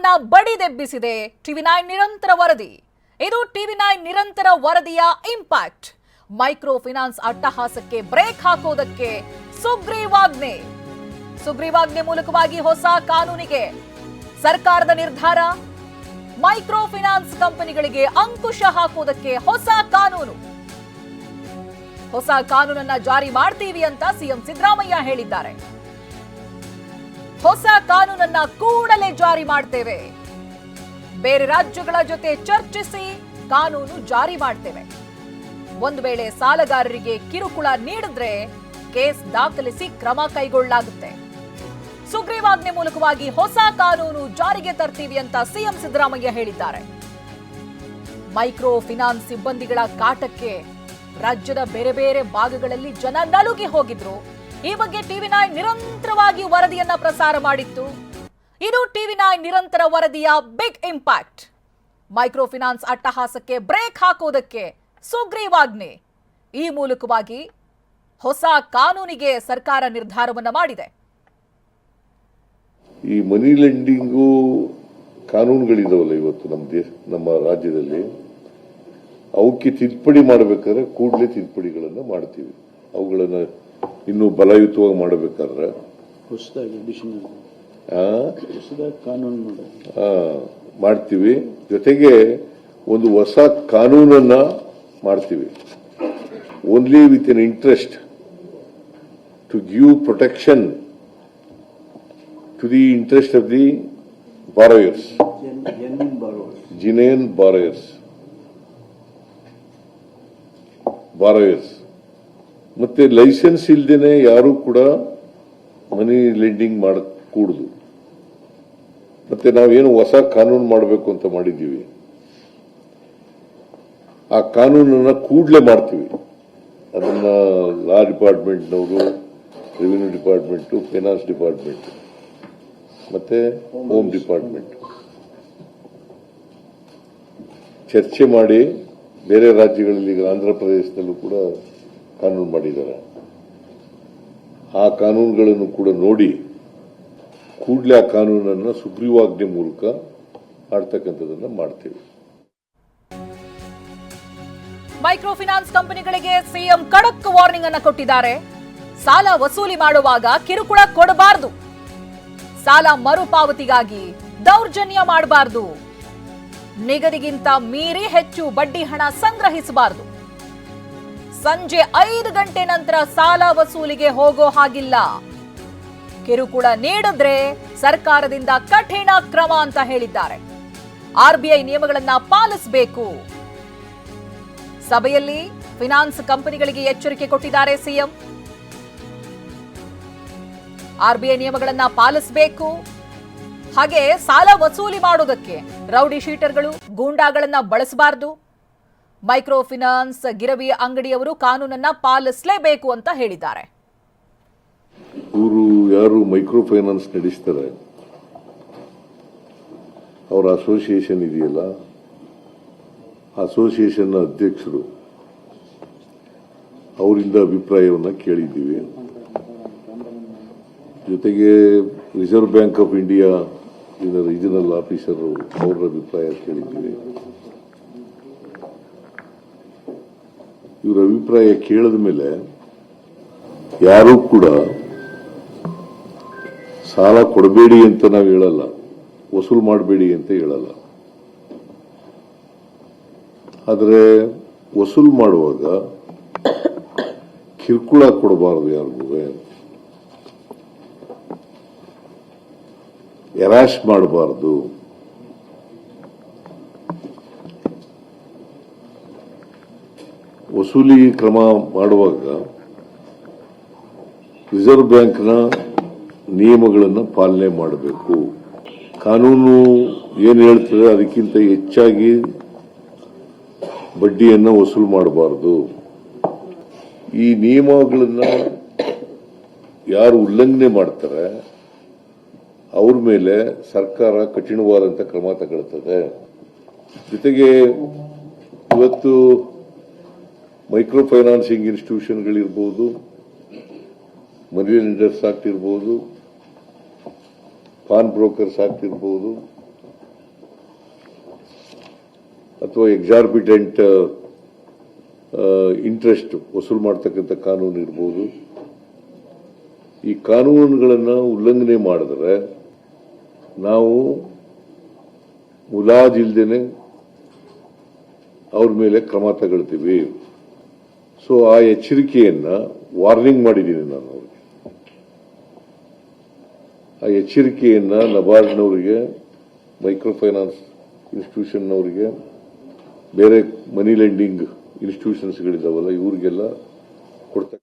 ಎಲ್ಲವನ್ನ ಬಡಿದೆಬ್ಬಿಸಿದೆ ಟಿವಿ9 ನಿರಂತರ ವರದಿ. ಇದು ಟಿವಿ9 ನಿರಂತರ ವರದಿಯ ಇಂಪ್ಯಾಕ್ಟ್. ಮೈಕ್ರೋ ಫೈನಾನ್ಸ್ ಅಟ್ಟಹಾಸಕ್ಕೆ ಬ್ರೇಕ್ ಹಾಕೋದಕ್ಕೆ ಸುಗ್ರೀವಾಜ್ಞೆ ಮೂಲಕವಾಗಿ ಹೊಸ ಕಾನೂನಿಗೆ ಸರ್ಕಾರದ ನಿರ್ಧಾರ. ಮೈಕ್ರೋ ಫೈನಾನ್ಸ್ ಕಂಪನಿಗಳಿಗೆ ಅಂಕುಶ ಹಾಕುವುದಕ್ಕೆ ಹೊಸ ಕಾನೂನನ್ನ ಜಾರಿ ಮಾಡ್ತೀವಿ ಅಂತ ಸಿಎಂ ಸಿದ್ದರಾಮಯ್ಯ ಹೇಳಿದ್ದಾರೆ. ಹೊಸ ಕಾನೂನನ್ನ ಕೂಡಲೇ ಜಾರಿ ಮಾಡ್ತೇವೆ, ಬೇರೆ ರಾಜ್ಯಗಳ ಜೊತೆ ಚರ್ಚಿಸಿ ಕಾನೂನು ಜಾರಿ ಮಾಡ್ತೇವೆ. ಒಂದು ವೇಳೆ ಸಾಲಗಾರರಿಗೆ ಕಿರುಕುಳ ನೀಡಿದ್ರೆ ಕೇಸ್ ದಾಖಲಿಸಿ ಕ್ರಮ ಕೈಗೊಳ್ಳಲಾಗುತ್ತೆ. ಸುಗ್ರೀವಾಜ್ಞೆ ಮೂಲಕವಾಗಿ ಹೊಸ ಕಾನೂನು ಜಾರಿಗೆ ತರ್ತೀವಿ ಅಂತ ಸಿಎಂ ಸಿದ್ದರಾಮಯ್ಯ ಹೇಳಿದ್ದಾರೆ. ಮೈಕ್ರೋ ಫೈನಾನ್ಸ್ ಸಿಬ್ಬಂದಿಗಳ ಕಾಟಕ್ಕೆ ರಾಜ್ಯದ ಬೇರೆ ಬೇರೆ ಭಾಗಗಳಲ್ಲಿ ಜನ ನಲುಗಿ ಹೋಗಿದ್ರು. ಈ ಬಗ್ಗೆ ಟಿವಿ9 ನಿರಂತರವಾಗಿ ವರದಿಯನ್ನ ಪ್ರಸಾರ ಮಾಡಿತ್ತು. ಇದು ಟಿವಿ9 ನಿರಂತರ ವರದಿಯ ಬಿಗ್ ಇಂಪ್ಯಾಕ್ಟ್. ಮೈಕ್ರೋ ಫೈನಾನ್ಸ್ ಅಟ್ಟಹಾಸಕ್ಕೆ ಬ್ರೇಕ್ ಹಾಕೋದಕ್ಕೆ ಸುಗ್ರೀವಾಜ್ಞೆ, ಈ ಮೂಲಕವಾಗಿ ಹೊಸ ಕಾನೂನಿಗೆ ಸರ್ಕಾರ ನಿರ್ಧಾರವನ್ನ ಮಾಡಿದೆ. ಈ ಮನಿ ಲೆಂಡಿಂಗು ಕಾನೂನುಗಳಿದಾವಲ್ಲ ಇವತ್ತು ನಮ್ಮ ರಾಜ್ಯದಲ್ಲಿ, ಅವಕ್ಕೆ ತಿದ್ದುಪಡಿ ಮಾಡಬೇಕಾದ್ರೆ ಕೂಡಲೇ ತಿದ್ದುಪಡಿಗಳನ್ನು ಮಾಡ್ತೀವಿ. ಅವುಗಳನ್ನ ಇನ್ನೂ ಬಲಯುತವಾಗಿ ಮಾಡಬೇಕಾದ್ರೆ ಕಾನೂನು ಮಾಡ್ತೀವಿ. ಜೊತೆಗೆ ಒಂದು ಹೊಸ ಕಾನೂನನ್ನ ಮಾಡ್ತೀವಿ. Only with an interest to give protection to the interest of the borrowers, genuine borrowers. ಮತ್ತೆ ಲೈಸೆನ್ಸ್ ಇಲ್ದೇನೆ ಯಾರು ಕೂಡ ಮನಿ ಲೆಂಡಿಂಗ್ ಮಾಡಕೂಡದು. ಮತ್ತೆ ನಾವೇನು ಹೊಸ ಕಾನೂನು ಮಾಡಬೇಕು ಅಂತ ಮಾಡಿದ್ದೀವಿ, ಆ ಕಾನೂನನ್ನ ಕೂಡಲೇ ಮಾಡ್ತೀವಿ. ಅದನ್ನ ಲಾ ಡಿಪಾರ್ಟ್ಮೆಂಟ್ನವರು, ರೆವಿನ್ಯೂ ಡಿಪಾರ್ಟ್ಮೆಂಟ್, ಫೈನಾನ್ಸ್ ಡಿಪಾರ್ಟ್ಮೆಂಟ್ ಮತ್ತೆ ಹೋಮ್ ಡಿಪಾರ್ಟ್ಮೆಂಟ್ ಚರ್ಚೆ ಮಾಡಿ, ಬೇರೆ ರಾಜ್ಯಗಳಲ್ಲಿ ಆಂಧ್ರ ಪ್ರದೇಶದಲ್ಲೂ ಕೂಡ ಕಾನೂನು ಮಾಡಿದ್ದಾರೆ. ಆ ಕಾನೂನುಗಳನ್ನು ಕೂಡ ನೋಡಿ ಕೂಡಲೇ ಆ ಕಾನೂನನ್ನು ಸುಗ್ರೀವಾಜ್ಞೆ ಮೂಲಕ ಮಾಡ್ತಕ್ಕಂಥದನ್ನ ಮಾಡ್ತೀವಿ. ಮೈಕ್ರೋ ಫೈನಾನ್ಸ್ ಕಂಪನಿಗಳಿಗೆ ಸಿಎಂ ಖಡಕ್ ವಾರ್ನಿಂಗ್ ಅನ್ನು ಕೊಟ್ಟಿದ್ದಾರೆ. ಸಾಲ ವಸೂಲಿ ಮಾಡುವಾಗ ಕಿರುಕುಳ ಕೊಡಬಾರದು, ಸಾಲ ಮರುಪಾವತಿಗಾಗಿ ದೌರ್ಜನ್ಯ ಮಾಡಬಾರದು, ನಿಗದಿಗಿಂತ ಮೀರಿ ಹೆಚ್ಚು ಬಡ್ಡಿ ಹಣ ಸಂಗ್ರಹಿಸಬಾರದು, ಸಂಜೆ 5 ಗಂಟೆ ನಂತರ ಸಾಲ ವಸೂಲಿಗೆ ಹೋಗೋ ಹಾಗಿಲ್ಲ, ಕಿರುಕುಳ ನೀಡಿದ್ರೆ ಸರ್ಕಾರದಿಂದ ಕಠಿಣ ಕ್ರಮ ಅಂತ ಹೇಳಿದ್ದಾರೆ. ಆರ್ಬಿಐ ನಿಯಮಗಳನ್ನ ಪಾಲಿಸಬೇಕು. ಸಭೆಯಲ್ಲಿ ಫೈನಾನ್ಸ್ ಕಂಪನಿಗಳಿಗೆ ಎಚ್ಚರಿಕೆ ಕೊಟ್ಟಿದ್ದಾರೆ ಸಿಎಂ. ಆರ್ಬಿಐ ನಿಯಮಗಳನ್ನ ಪಾಲಿಸಬೇಕು, ಹಾಗೆ ಸಾಲ ವಸೂಲಿ ಮಾಡೋದಕ್ಕೆ ರೌಡಿ ಶೀಟರ್ಗಳು, ಗೂಂಡಾಗಳನ್ನ ಬಳಸಬಾರದು. ಮೈಕ್ರೋ ಫೈನಾನ್ಸ್ ಗಿರವಿ ಅಂಗಡಿಯವರು ಕಾನೂನನ್ನ ಪಾಲಿಸಲೇಬೇಕು ಅಂತ ಹೇಳಿದ್ದಾರೆ. ಇವರು ಯಾರು ಮೈಕ್ರೋ ಫೈನಾನ್ಸ್ ನಡೆಸ್ತಾರೆ, ಅವರ ಅಸೋಸಿಯೇಷನ್ ಇದೆಯಲ್ಲ, ಅಸೋಸಿಯೇಷನ್ ಅಧ್ಯಕ್ಷರು, ಅವರಿಂದ ಅಭಿಪ್ರಾಯವನ್ನ ಕೇಳಿದ್ದೀವಿ. ಜೊತೆಗೆ reserve bank of India regional officer ಅವರ ಅಭಿಪ್ರಾಯ ಕೇಳಿದ್ದೀವಿ. ಇವರ ಅಭಿಪ್ರಾಯ ಕೇಳಿದ ಮೇಲೆ ಯಾರೂ ಕೂಡ ಸಾಲ ಕೊಡಬೇಡಿ ಅಂತ ನಾವು ಹೇಳಲ್ಲ, ವಸೂಲು ಮಾಡಬೇಡಿ ಅಂತ ಹೇಳಲ್ಲ. ಆದರೆ ವಸೂಲು ಮಾಡುವಾಗ ಕಿರುಕುಳ ಕೊಡಬಾರದು, ಯಾರಿಗೂ ಎರಾಶ್ ಮಾಡಬಾರದು. ವಸೂಲಿ ಕ್ರಮ ಮಾಡುವಾಗ ರಿಸರ್ವ್ ಬ್ಯಾಂಕ್ನ ನಿಯಮಗಳನ್ನು ಪಾಲನೆ ಮಾಡಬೇಕು. ಕಾನೂನು ಏನು ಹೇಳ್ತದೆ ಅದಕ್ಕಿಂತ ಹೆಚ್ಚಾಗಿ ಬಡ್ಡಿಯನ್ನು ವಸೂಲು ಮಾಡಬಾರದು. ಈ ನಿಯಮಗಳನ್ನ ಯಾರು ಉಲ್ಲಂಘನೆ ಮಾಡ್ತಾರೆ ಅವ್ರ ಮೇಲೆ ಸರ್ಕಾರ ಕಠಿಣವಾದಂತಹ ಕ್ರಮ ತಗೊಳ್ತದೆ. ಜೊತೆಗೆ ಇವತ್ತು ಮೈಕ್ರೋ ಫೈನಾನ್ಸಿಂಗ್ ಇನ್ಸ್ಟಿಟ್ಯೂಷನ್ಗಳಿರ್ಬೋದು, ಮನಿ ಲೆಂಡರ್ಸ್ ಆಕ್ಟ್ ಇರ್ಬೋದು, ಪಾನ್ ಬ್ರೋಕರ್ಸ್ ಆಕ್ಟ್ ಇರ್ಬೋದು, ಅಥವಾ ಎಕ್ಸಾರ್ಬಿಟೆಂಟ್ ಇಂಟ್ರೆಸ್ಟ್ ವಸೂಲು ಮಾಡ್ತಕ್ಕಂಥ ಕಾನೂನು ಇರ್ಬೋದು. ಈ ಕಾನೂನುಗಳನ್ನು ಉಲ್ಲಂಘನೆ ಮಾಡಿದ್ರೆ ನಾವು ಮುಲಾಜಿಲ್ದೇನೆ ಅವ್ರ ಮೇಲೆ ಕ್ರಮ ತಗೊಳ್ತೀವಿ. ಸೊ ಆ ಎಚ್ಚರಿಕೆಯನ್ನ ವಾರ್ನಿಂಗ್ ಮಾಡಿದ್ದೀನಿ ನಾನು ಅವ್ರಿಗೆ. ಆ ಎಚ್ಚರಿಕೆಯನ್ನ ನಬಾರ್ಡ್ನವರಿಗೆ, ಮೈಕ್ರೋ ಫೈನಾನ್ಸ್ ಇನ್ಸ್ಟಿಟ್ಯೂಷನ್ನವರಿಗೆ, ಬೇರೆ ಮನಿ ಲೆಂಡಿಂಗ್ ಇನ್ಸ್ಟಿಟ್ಯೂಷನ್ಸ್ಗಳಿದಾವಲ್ಲ ಇವ್ರಿಗೆಲ್ಲ ಕೊಡ್ತಾ